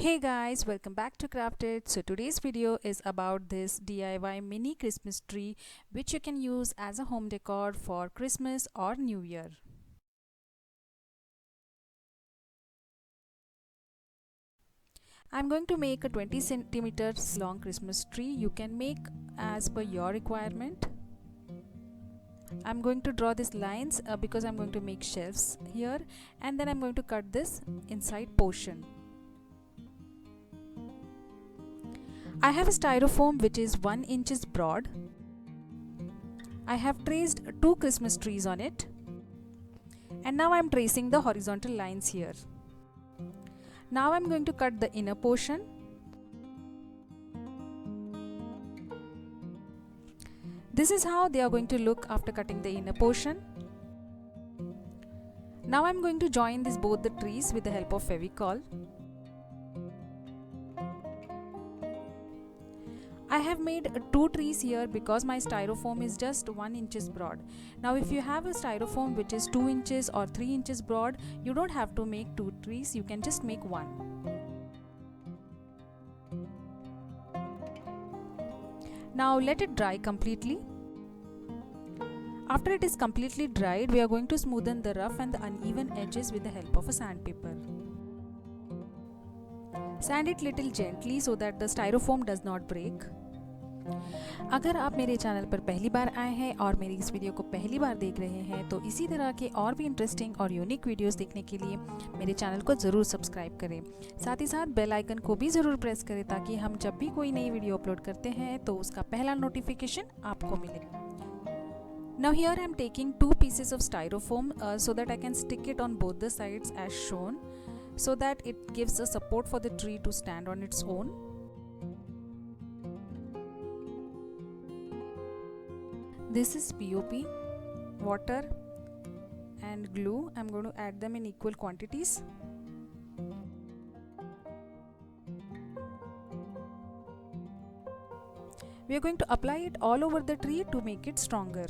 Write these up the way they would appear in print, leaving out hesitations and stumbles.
Hey guys, welcome back to Crafted. So today's video is about this DIY mini Christmas tree which you can use as a home decor for Christmas or New Year. I'm going to make a 20 centimeters long Christmas tree. You can make as per your requirement. I'm going to draw these lines because I'm going to make shelves here, and then I'm going to cut this inside portion. I have a styrofoam which is 1 inches broad. I have traced 2 Christmas trees on it, and now I'm tracing the horizontal lines here. Now I'm going to cut the inner portion. This is how they are going to look after cutting the inner portion. Now I'm going to join both the trees with the help of FEVICOL. I have made 2 trees here because my styrofoam is just 1 inches broad. Now if you have a styrofoam which is 2 inches or 3 inches broad, you don't have to make 2 trees, you can just make 1. Now let it dry completely. After it is completely dried, we are going to smoothen the rough and the uneven edges with the help of a sandpaper. Sand it little gently so that the styrofoam does not break. अगर आप मेरे channel पर पहली बार आए हैं और मेरी इस वीडियो को पहली बार देख रहे हैं तो इसी तरह के और भी इंटरेस्टिंग और यूनिक वीडियोस देखने के लिए मेरे चैनल को ज़रूर सब्सक्राइब करें। साथ ही साथ बेल आइकन को भी ज़रूर प्रेस करें ताकि हम जब भी कोई नई वीडियो अपलोड करते हैं तो उसका पहला नोटिफिकेशन आपको मिले। Now here I am taking 2 pieces of styrofoam so that I can stick it on both the sides as shown, so that it gives a support for the tree to stand on its own. This is POP, water and glue. I'm going to add them in equal quantities. We are going to apply it all over the tree to make it stronger.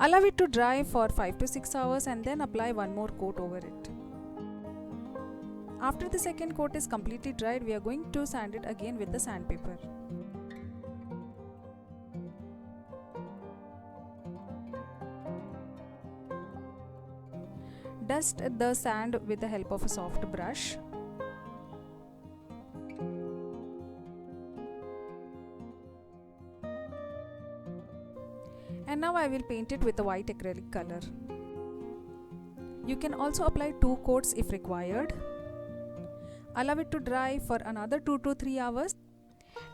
Allow it to dry for 5 to 6 hours and then apply one more coat over it. After the second coat is completely dried, we are going to sand it again with the sandpaper. Dust the sand with the help of a soft brush. And now I will paint it with a white acrylic color. You can also apply 2 coats if required. Allow it to dry for another 2 to 3 hours.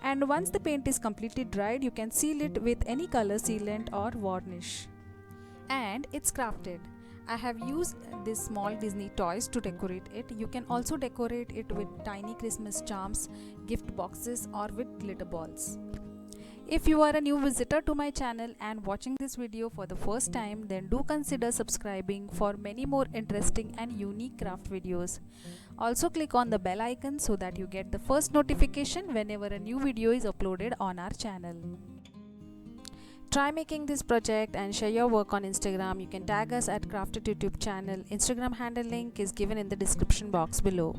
And once the paint is completely dried, you can seal it with any color sealant or varnish. And it's crafted. I have used these small Disney toys to decorate it. You can also decorate it with tiny Christmas charms, gift boxes or with glitter balls. If you are a new visitor to my channel and watching this video for the first time, then do consider subscribing for many more interesting and unique craft videos. Also click on the bell icon so that you get the first notification whenever a new video is uploaded on our channel. Try making this project and share your work on Instagram. You can tag us at Crafted YouTube channel. Instagram handle link is given in the description box below.